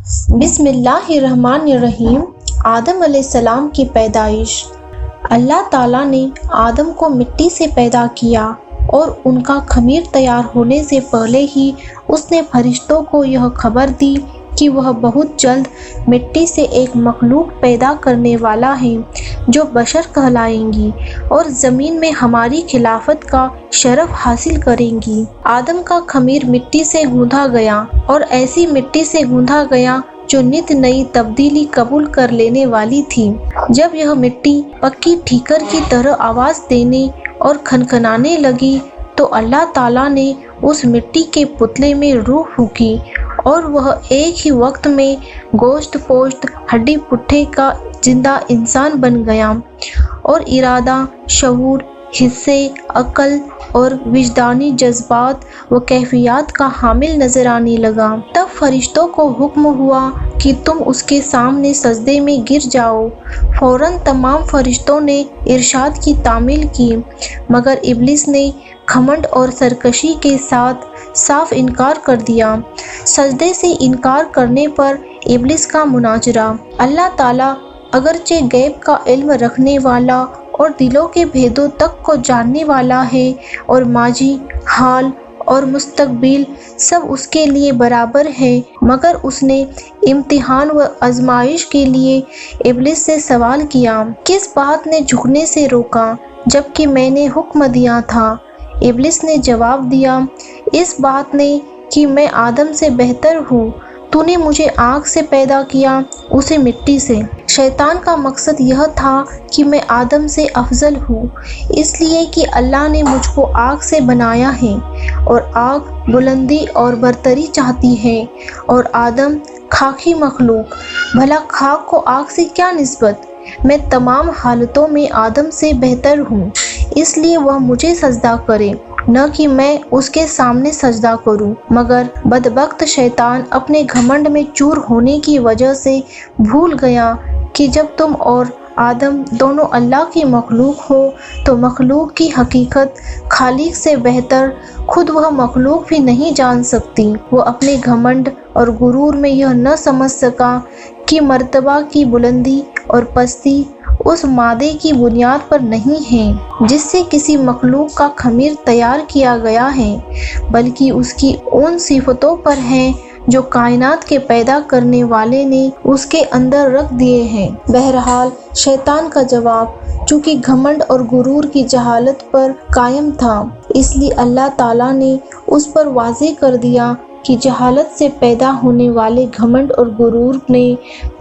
بسم اللہ الرحمن الرحیم۔ آدم علیہ السلام کی پیدائش۔ اللہ تعالیٰ نے آدم کو مٹی سے پیدا کیا اور ان کا خمیر تیار ہونے سے پہلے ہی اس نے فرشتوں کو یہ خبر دی کہ وہ بہت جلد مٹی سے ایک مخلوق پیدا کرنے والا ہے جو بشر کہلائیں گی اور زمین میں ہماری خلافت کا شرف حاصل کریں گی۔ آدم کا خمیر مٹی سے گوندھا گیا اور ایسی مٹی سے گوندھا گیا جو نت نئی تبدیلی قبول کر لینے والی تھی۔ جب یہ مٹی پکی ٹھیکر کی طرح آواز دینے اور کھنکھنانے لگی تو اللہ تعالیٰ نے اس مٹی کے پتلے میں روح پھونکی اور وہ ایک ہی وقت میں گوشت پوشت ہڈی پٹھے کا زندہ انسان بن گیا اور ارادہ، شعور، حصے، عقل اور وجدانی جذبات و کیفیات کا حامل نظر آنے لگا۔ تب فرشتوں کو حکم ہوا کہ تم اس کے سامنے سجدے میں گر جاؤ۔ فوراً تمام فرشتوں نے ارشاد کی تعمیل کی، مگر ابلیس نے گھمنڈ اور سرکشی کے ساتھ صاف انکار کر دیا۔ سجدے سے انکار کرنے پر ابلیس کا مناظرہ۔ اللہ تعالیٰ اگرچہ غیب کا علم رکھنے والا اور دلوں کے بھیدوں تک کو جاننے والا ہے اور ماضی، حال اور مستقبل سب اس کے لیے برابر ہے، مگر اس نے امتحان و آزمائش کے لیے ابلیس سے سوال کیا، کس بات نے جھکنے سے روکا جبکہ میں نے حکم دیا تھا؟ ابلیس نے جواب دیا، اس بات نے کہ میں آدم سے بہتر ہوں۔ تو نے مجھے آگ سے پیدا کیا، اسے مٹی سے۔ شیطان کا مقصد یہ تھا کہ میں آدم سے افضل ہوں، اس لیے کہ اللہ نے مجھ کو آگ سے بنایا ہے اور آگ بلندی اور برتری چاہتی ہے اور آدم خاکی مخلوق، بھلا خاک کو آگ سے کیا نسبت؟ میں تمام حالتوں میں آدم سے بہتر ہوں، اس لیے وہ مجھے سجدہ کرے، نہ کہ میں اس کے سامنے سجدہ کروں۔ مگر بدبخت شیطان اپنے گھمنڈ میں چور ہونے کی وجہ سے بھول گیا کہ جب تم اور آدم دونوں اللہ کی مخلوق ہو تو مخلوق کی حقیقت خالق سے بہتر خود وہ مخلوق بھی نہیں جان سکتی۔ وہ اپنے گھمنڈ اور غرور میں یہ نہ سمجھ سکا کہ مرتبہ کی بلندی اور پستی اس مادے کی بنیاد پر نہیں ہے جس سے کسی مخلوق کا خمیر تیار کیا گیا ہے، بلکہ اس کی ان صفتوں پر ہے جو کائنات کے پیدا کرنے والے نے اس کے اندر رکھ دیے ہیں۔ بہرحال شیطان کا جواب چونکہ گھمنڈ اور غرور کی جہالت پر قائم تھا، اس لیے اللہ تعالیٰ نے اس پر واضح کر دیا کہ جہالت سے پیدا ہونے والے گھمنڈ اور غرور نے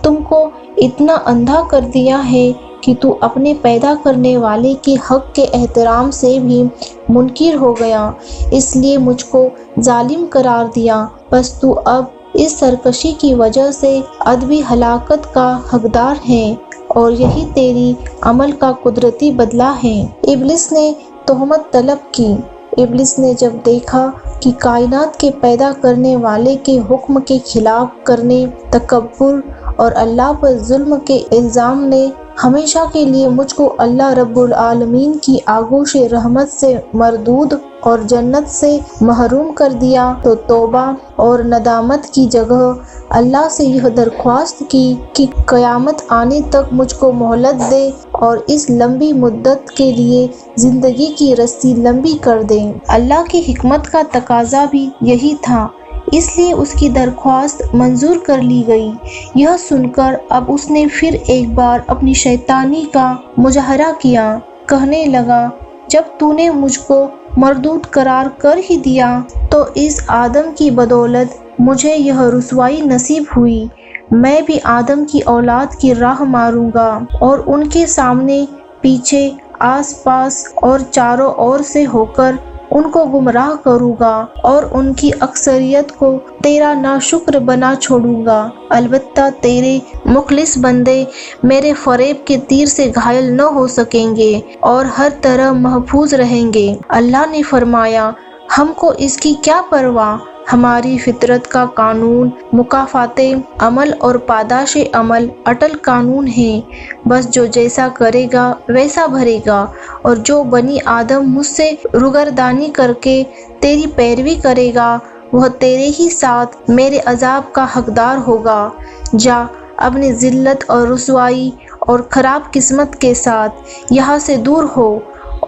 تم کو اتنا اندھا کر دیا ہے کہ تو اپنے پیدا کرنے والے کے حق کے احترام سے بھی منکر ہو گیا، اس لیے مجھ کو ظالم قرار دیا، بس تو اب اس سرکشی کی وجہ سے ابدی ہلاکت کا حقدار ہے اور یہی تیری عمل کا قدرتی بدلہ ہے۔ ابلیس نے تہمت طلب کی۔ ابلیس نے جب دیکھا کہ کائنات کے پیدا کرنے والے کے حکم کے خلاف کرنے، تکبر اور اللہ پر ظلم کے الزام نے ہمیشہ کے لیے مجھ کو اللہ رب العالمین کی آغوش رحمت سے مردود اور جنت سے محروم کر دیا، تو توبہ اور ندامت کی جگہ اللہ سے یہ درخواست کی کہ قیامت آنے تک مجھ کو مہلت دے اور اس لمبی مدت کے لیے زندگی کی رسی لمبی کر دے۔ اللہ کی حکمت کا تقاضا بھی یہی تھا، اس لیے اس کی درخواست منظور کر لی گئی۔ یہ سن کر اب اس نے پھر ایک بار اپنی شیطانی کا مظاہرہ کیا، کہنے لگا، جب تو نے مجھ کو مردود قرار کر ہی دیا تو اس آدم کی بدولت مجھے یہ رسوائی نصیب ہوئی۔ میں بھی آدم کی اولاد کی راہ ماروں گا اور ان کے سامنے، پیچھے، آس پاس اور چاروں اور سے ہو کر ان کو گمراہ کروں گا اور ان کی اکثریت کو تیرا ناشکر بنا چھوڑوں گا، البتہ تیرے مخلص بندے میرے فریب کے تیر سے گھائل نہ ہو سکیں گے اور ہر طرح محفوظ رہیں گے۔ اللہ نے فرمایا، ہم کو اس کی کیا پرواہ، ہماری فطرت کا قانون مکافات عمل اور پاداش عمل اٹل قانون ہے، بس جو جیسا کرے گا ویسا بھرے گا، اور جو بنی آدم مجھ سے روگردانی کر کے تیری پیروی کرے گا وہ تیرے ہی ساتھ میرے عذاب کا حقدار ہوگا۔ جا اپنی ذلت اور رسوائی اور خراب قسمت کے ساتھ یہاں سے دور ہو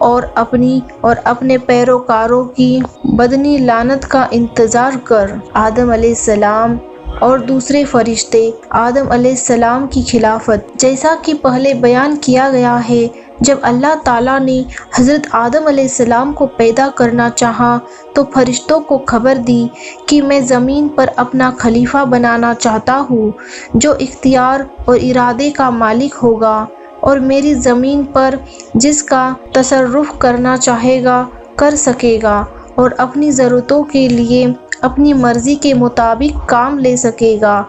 اور اپنی اور اپنے پیروکاروں کی بدنی لعنت کا انتظار کر۔ آدم علیہ السلام اور دوسرے فرشتے آدم علیہ السلام کی خلافت۔ جیسا کہ پہلے بیان کیا گیا ہے، جب اللہ تعالیٰ نے حضرت آدم علیہ السلام کو پیدا کرنا چاہا تو فرشتوں کو خبر دی کہ میں زمین پر اپنا خلیفہ بنانا چاہتا ہوں جو اختیار اور ارادے کا مالک ہوگا اور میری زمین پر جس کا تصرف کرنا چاہے گا کر سکے گا اور اپنی ضرورتوں کے لیے اپنی مرضی کے مطابق کام لے سکے گا۔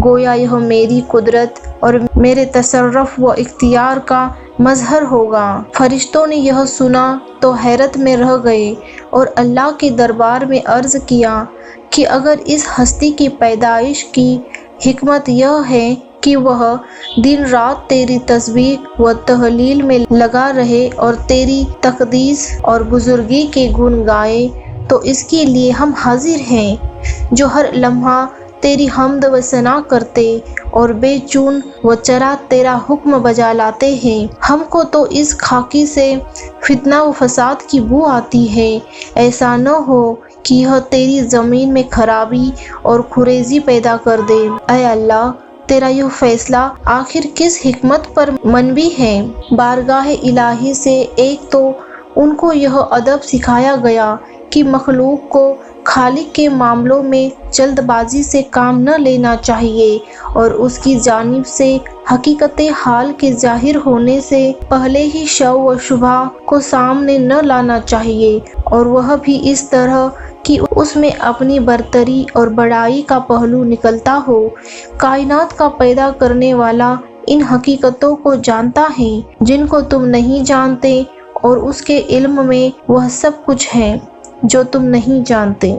گویا یہ میری قدرت اور میرے تصرف و اختیار کا مظہر ہوگا۔ فرشتوں نے یہ سنا تو حیرت میں رہ گئے اور اللہ کے دربار میں عرض کیا کہ اگر اس ہستی کی پیدائش کی حکمت یہ ہے کہ وہ دن رات تیری تسبیح و تہلیل میں لگا رہے اور تیری تقدیس اور بزرگی کے گن گائے تو اس کے لیے ہم حاضر ہیں جو ہر لمحہ تیری حمد و ثنا کرتے اور بے چون و چرا تیرا حکم بجا لاتے ہیں۔ ہم کو تو اس خاکی سے فتنہ و فساد کی بو آتی ہے، ایسا نہ ہو کہ یہ تیری زمین میں خرابی اور خریزی پیدا کر دے۔ اے اللہ، تیرا یہ فیصلہ آخر کس حکمت پر منوی ہے؟ بارگاہ الہی سے ایک تو ان کو یہ ادب سکھایا گیا کہ مخلوق کو خالق کے معاملوں میں جلد بازی سے کام نہ لینا چاہیے اور اس کی جانب سے حقیقت حال کے ظاہر ہونے سے پہلے ہی شک و شبہ کو سامنے نہ لانا چاہیے، اور وہ بھی اس طرح کہ اس میں اپنی برتری اور بڑائی کا پہلو نکلتا ہو۔ کائنات کا پیدا کرنے والا ان حقیقتوں کو جانتا ہے جن کو تم نہیں جانتے، اور اس کے علم میں وہ سب کچھ ہے جو تم نہیں جانتے۔